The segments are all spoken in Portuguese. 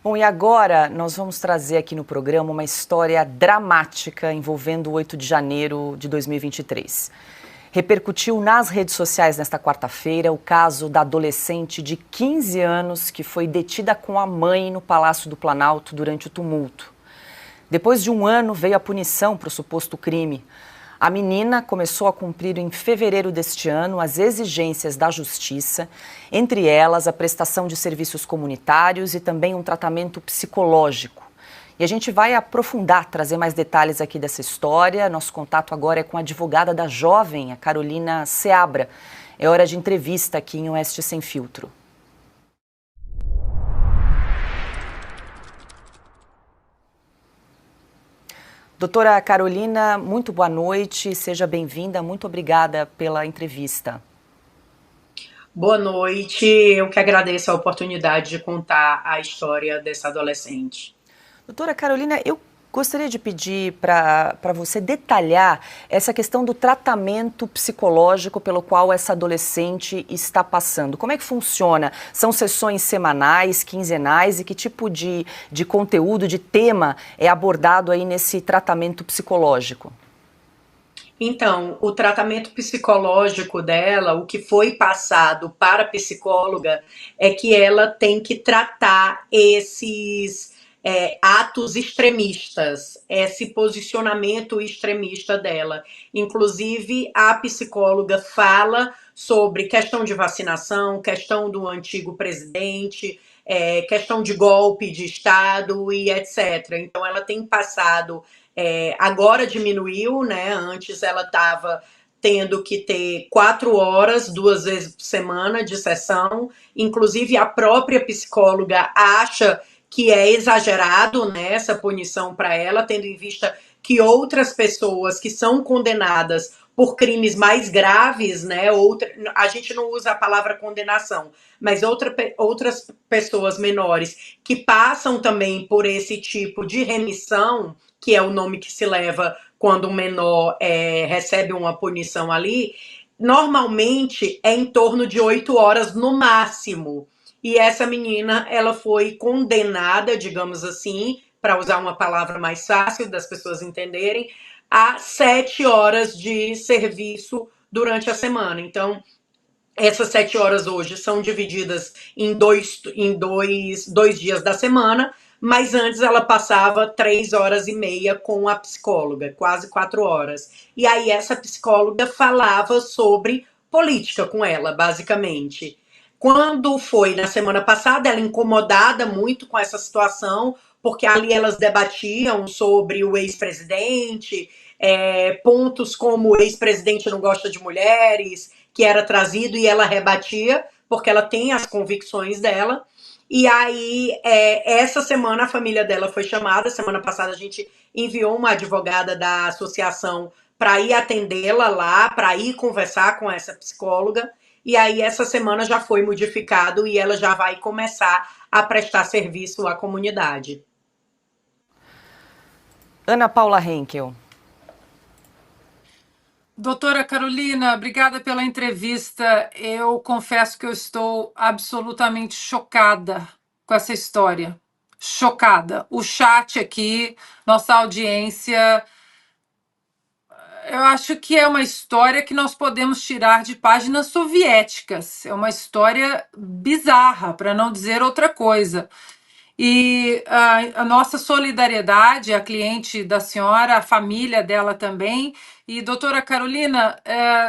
Bom, e agora nós vamos trazer aqui no programa uma história dramática envolvendo o 8 de janeiro de 2023. Repercutiu nas redes sociais nesta quarta-feira o caso da adolescente de 15 anos que foi detida com a mãe no Palácio do Planalto durante o tumulto. Depois de um ano veio a punição para o suposto crime. A menina começou a cumprir em fevereiro deste ano as exigências da justiça, entre elas a prestação de serviços comunitários e também um tratamento psicológico. E a gente vai aprofundar, trazer mais detalhes aqui dessa história. Nosso contato agora é com a advogada da jovem, a Carolina Seabra. É hora de entrevista aqui em Oeste Sem Filtro. Doutora Carolina, muito boa noite, seja bem-vinda, muito obrigada pela entrevista. Boa noite, eu que agradeço a oportunidade de contar a história dessa adolescente. Doutora Carolina, eu gostaria de pedir para você detalhar essa questão do tratamento psicológico pelo qual essa adolescente está passando. Como é que funciona? São sessões semanais, quinzenais e que tipo de conteúdo, de tema é abordado aí nesse tratamento psicológico? Então, o tratamento psicológico dela, o que foi passado para a psicóloga, é que ela tem que tratar esses atos extremistas, esse posicionamento extremista dela. Inclusive, a psicóloga fala sobre questão de vacinação, questão do antigo presidente, questão de golpe de Estado e etc. Então, ela tem passado. Agora diminuiu, né? Antes ela estava tendo que ter 4 horas, 2 vezes por semana de sessão. Inclusive, a própria psicóloga acha que é exagerado, né, essa punição para ela, tendo em vista que outras pessoas que são condenadas por crimes mais graves, né, a gente não usa a palavra condenação, mas outras pessoas menores que passam também por esse tipo de remissão, que é o nome que se leva quando um menor recebe uma punição ali, normalmente é em torno de 8 horas no máximo. E essa menina, ela foi condenada, digamos assim, para usar uma palavra mais fácil das pessoas entenderem, a 7 horas de serviço durante a semana. Então, essas 7 horas hoje são divididas em dois dias da semana, mas antes ela passava 3 horas e meia com a psicóloga, quase 4 horas. E aí essa psicóloga falava sobre política com ela, basicamente. Quando foi na semana passada, ela incomodada muito com essa situação, porque ali elas debatiam sobre o ex-presidente, pontos como o ex-presidente não gosta de mulheres, que era trazido e ela rebatia, porque ela tem as convicções dela. E aí, essa semana a família dela foi chamada. Semana passada a gente enviou uma advogada da associação para ir atendê-la lá, para ir conversar com essa psicóloga. E aí, essa semana já foi modificado e ela já vai começar a prestar serviço à comunidade. Ana Paula Henkel. Doutora Carolina, obrigada pela entrevista. Eu confesso que eu estou absolutamente chocada com essa história. Chocada. O chat aqui, nossa audiência, eu acho que é uma história que nós podemos tirar de páginas soviéticas. É uma história bizarra, para não dizer outra coisa. E a nossa solidariedade, a cliente da senhora, a família dela também. E, doutora Carolina,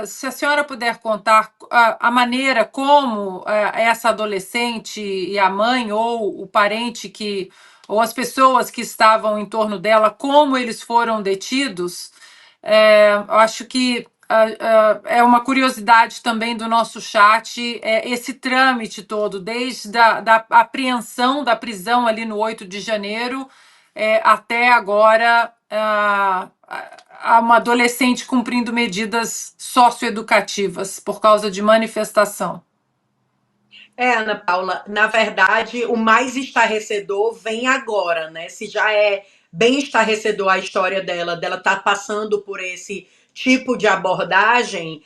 se a senhora puder contar a maneira como essa adolescente e a mãe ou o parente ou as pessoas que estavam em torno dela, como eles foram detidos, eu acho que é uma curiosidade também do nosso chat, esse trâmite todo, desde da apreensão da prisão ali no 8 de janeiro até agora uma adolescente cumprindo medidas socioeducativas por causa de manifestação. Ana Paula, na verdade, o mais estarrecedor vem agora, né? Se já é bem estarrecedor a história dela tá passando por esse tipo de abordagem,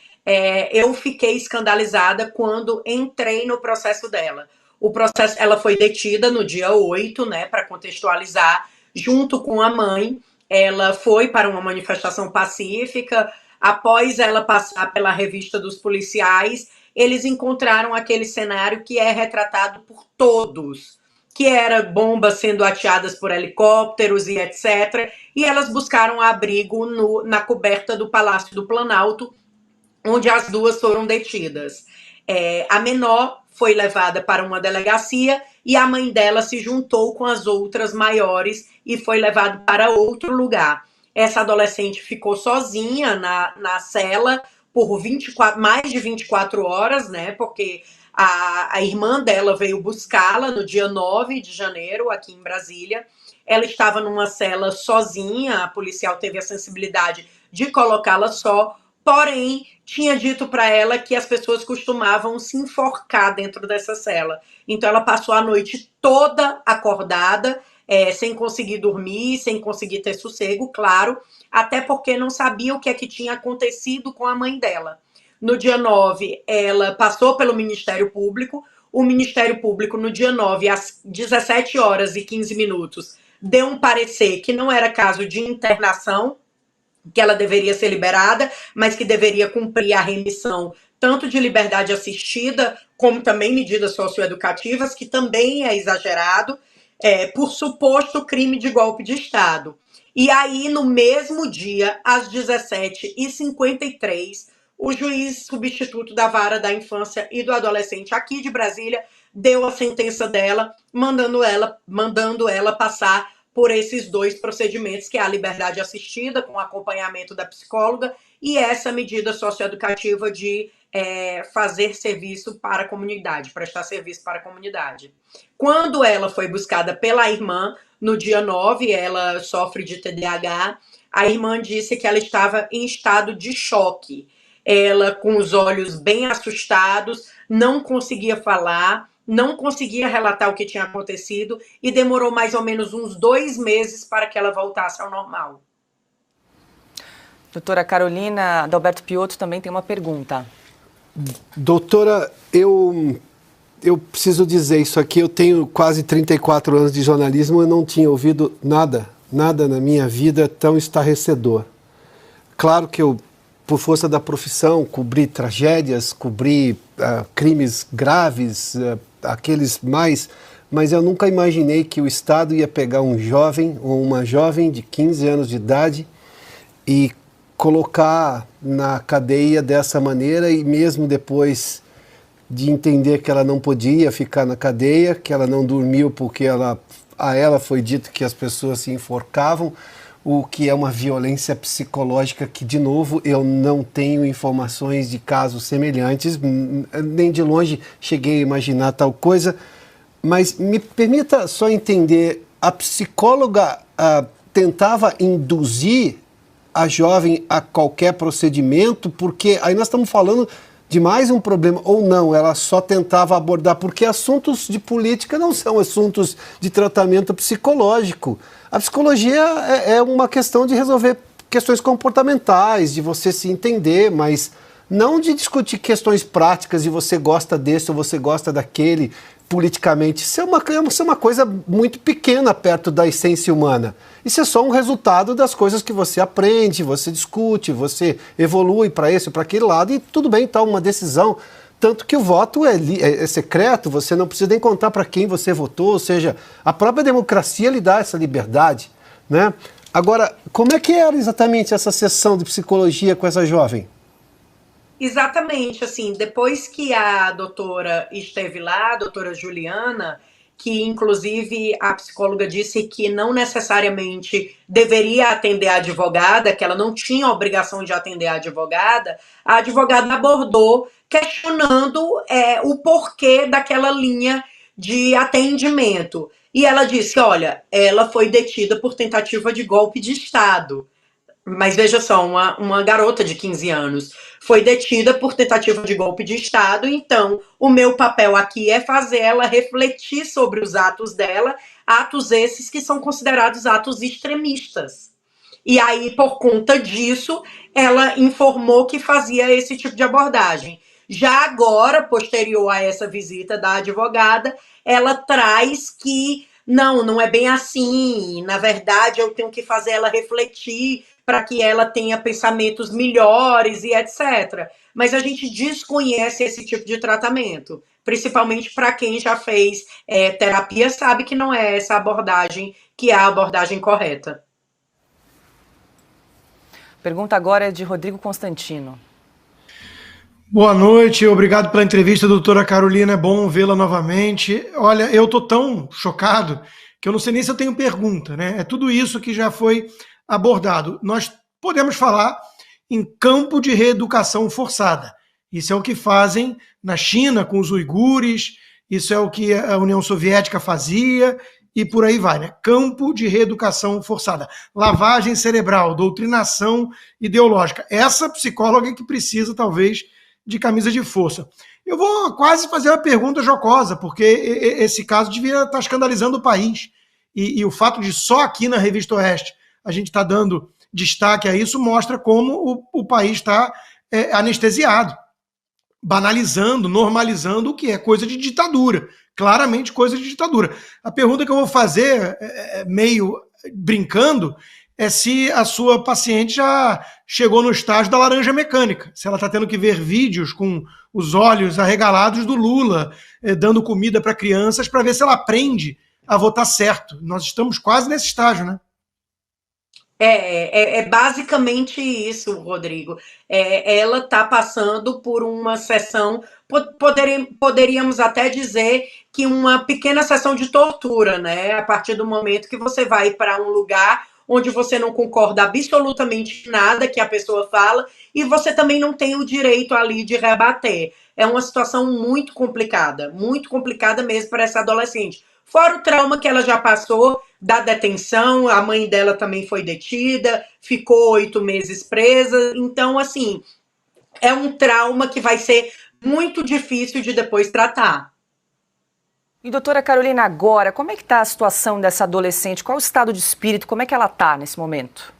eu fiquei escandalizada quando entrei no processo dela. O processo, ela foi detida no dia 8, né, para contextualizar, junto com a mãe. Ela foi para uma manifestação pacífica. Após ela passar pela revista dos policiais, eles encontraram aquele cenário que é retratado por todos, que era bombas sendo ateadas por helicópteros e etc. E elas buscaram abrigo na coberta do Palácio do Planalto, onde as duas foram detidas. A menor foi levada para uma delegacia e a mãe dela se juntou com as outras maiores e foi levada para outro lugar. Essa adolescente ficou sozinha na cela por mais de 24 horas, né? Porque a irmã dela veio buscá-la no dia 9 de janeiro, aqui em Brasília. Ela estava numa cela sozinha, a policial teve a sensibilidade de colocá-la só, porém, tinha dito para ela que as pessoas costumavam se enforcar dentro dessa cela. Então, ela passou a noite toda acordada, sem conseguir dormir, sem conseguir ter sossego, claro, até porque não sabia o que é que tinha acontecido com a mãe dela. No dia 9, ela passou pelo Ministério Público. O Ministério Público, no dia 9, às 17 horas e 15 minutos, deu um parecer que não era caso de internação, que ela deveria ser liberada, mas que deveria cumprir a remissão tanto de liberdade assistida, como também medidas socioeducativas, que também é exagerado, por suposto crime de golpe de Estado. E aí, no mesmo dia, às 17h53, o juiz substituto da Vara da Infância e do Adolescente aqui de Brasília deu a sentença dela, mandando ela passar por esses dois procedimentos, que é a liberdade assistida, com acompanhamento da psicóloga, e essa medida socioeducativa de fazer serviço para a comunidade, prestar serviço para a comunidade. Quando ela foi buscada pela irmã, no dia 9, ela sofre de TDAH, a irmã disse que ela estava em estado de choque. Ela, com os olhos bem assustados, não conseguia falar, não conseguia relatar o que tinha acontecido e demorou mais ou menos uns 2 meses para que ela voltasse ao normal. Doutora Carolina, Adalberto Piotto também tem uma pergunta. Doutora, eu preciso dizer isso aqui, eu tenho quase 34 anos de jornalismo, eu não tinha ouvido nada na minha vida tão estarrecedor. Claro que eu, por força da profissão, cobri tragédias, cobri crimes graves, aqueles mais, mas eu nunca imaginei que o Estado ia pegar um jovem ou uma jovem de 15 anos de idade e colocar na cadeia dessa maneira, e mesmo depois de entender que ela não podia ficar na cadeia, que ela não dormiu porque a ela foi dito que as pessoas se enforcavam, o que é uma violência psicológica que, de novo, eu não tenho informações de casos semelhantes, nem de longe cheguei a imaginar tal coisa, mas me permita só entender, a psicóloga tentava induzir a jovem a qualquer procedimento, porque aí nós estamos falando de mais um problema, ou não, ela só tentava abordar, porque assuntos de política não são assuntos de tratamento psicológico. A psicologia é uma questão de resolver questões comportamentais, de você se entender, mas não de discutir questões práticas, de você gosta desse ou você gosta daquele, politicamente. Isso é uma coisa muito pequena perto da essência humana. Isso é só um resultado das coisas que você aprende, você discute, você evolui para esse ou para aquele lado, e tudo bem, tá uma decisão. Tanto que o voto é secreto, você não precisa nem contar para quem você votou, ou seja, a própria democracia lhe dá essa liberdade, né? Agora, como é que era exatamente essa sessão de psicologia com essa jovem? Exatamente, assim, depois que a doutora esteve lá, a doutora Juliana, que inclusive a psicóloga disse que não necessariamente deveria atender a advogada, que ela não tinha a obrigação de atender a advogada abordou questionando o porquê daquela linha de atendimento. E ela disse, olha, ela foi detida por tentativa de golpe de Estado. Mas veja só, uma garota de 15 anos foi detida por tentativa de golpe de Estado, então o meu papel aqui é fazer ela refletir sobre os atos dela, atos esses que são considerados atos extremistas. E aí, por conta disso, ela informou que fazia esse tipo de abordagem. Já agora, posterior a essa visita da advogada, ela traz que não é bem assim, na verdade eu tenho que fazer ela refletir para que ela tenha pensamentos melhores e etc. Mas a gente desconhece esse tipo de tratamento, principalmente para quem já fez terapia, sabe que não é essa abordagem que é a abordagem correta. Pergunta agora é de Rodrigo Constantino. Boa noite, obrigado pela entrevista, doutora Carolina, é bom vê-la novamente. Olha, eu estou tão chocado que eu não sei nem se eu tenho pergunta, né? É tudo isso que já foi abordado. Nós podemos falar em campo de reeducação forçada. Isso é o que fazem na China com os uigures, isso é o que a União Soviética fazia e por aí vai, né? Campo de reeducação forçada. Lavagem cerebral, doutrinação ideológica. Essa psicóloga que precisa, talvez, de camisa de força. Eu vou quase fazer uma pergunta jocosa, porque esse caso devia estar escandalizando o país. E o fato de só aqui na Revista Oeste a gente está dando destaque a isso mostra como o país está anestesiado, banalizando, normalizando o que é coisa de ditadura. Claramente coisa de ditadura. A pergunta que eu vou fazer, meio brincando, é se a sua paciente já chegou no estágio da laranja mecânica, se ela está tendo que ver vídeos com os olhos arregalados do Lula, dando comida para crianças, para ver se ela aprende a votar certo. Nós estamos quase nesse estágio, né? É basicamente isso, Rodrigo. Ela está passando por uma sessão, poderíamos até dizer que uma pequena sessão de tortura, né? A partir do momento que você vai para um lugar onde você não concorda absolutamente nada que a pessoa fala e você também não tem o direito ali de rebater. É uma situação muito complicada mesmo para essa adolescente. Fora o trauma que ela já passou da detenção, a mãe dela também foi detida, ficou 8 meses presa. Então, assim, é um trauma que vai ser muito difícil de depois tratar. E doutora Carolina, agora, como é que está a situação dessa adolescente? Qual é o estado de espírito? Como é que ela está nesse momento?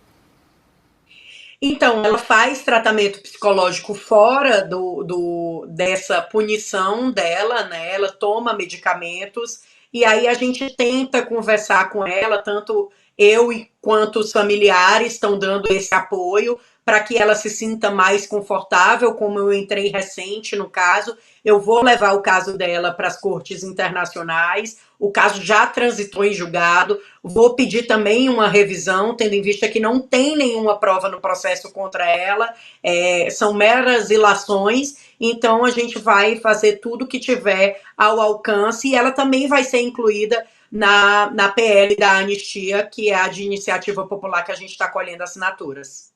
Então, ela faz tratamento psicológico fora dessa punição dela, né? Ela toma medicamentos e aí a gente tenta conversar com ela, tanto eu quanto os familiares estão dando esse apoio para que ela se sinta mais confortável. Como eu entrei recente no caso, eu vou levar o caso dela para as cortes internacionais. O caso já transitou em julgado. Vou pedir também uma revisão, tendo em vista que não tem nenhuma prova no processo contra ela, são meras ilações. Então, a gente vai fazer tudo que tiver ao alcance e ela também vai ser incluída na PL da anistia, que é a de iniciativa popular que a gente está colhendo assinaturas.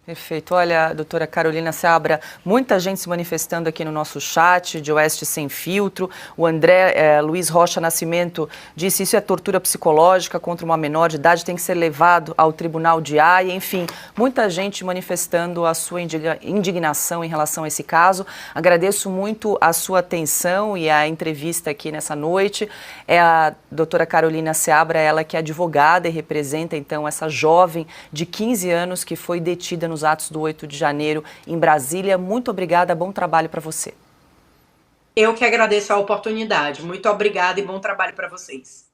Perfeito. Olha, doutora Carolina Seabra, muita gente se manifestando aqui no nosso chat, de Oeste Sem Filtro. O André Luiz Rocha Nascimento disse isso é tortura psicológica contra uma menor de idade, tem que ser levado ao tribunal de Haia. Enfim, muita gente manifestando a sua indignação em relação a esse caso. Agradeço muito a sua atenção e a entrevista aqui nessa noite. É a doutora Carolina Seabra, ela que é advogada e representa, então, essa jovem de 15 anos que foi detida nos atos do 8 de janeiro em Brasília. Muito obrigada, bom trabalho para você. Eu que agradeço a oportunidade. Muito obrigada e bom trabalho para vocês.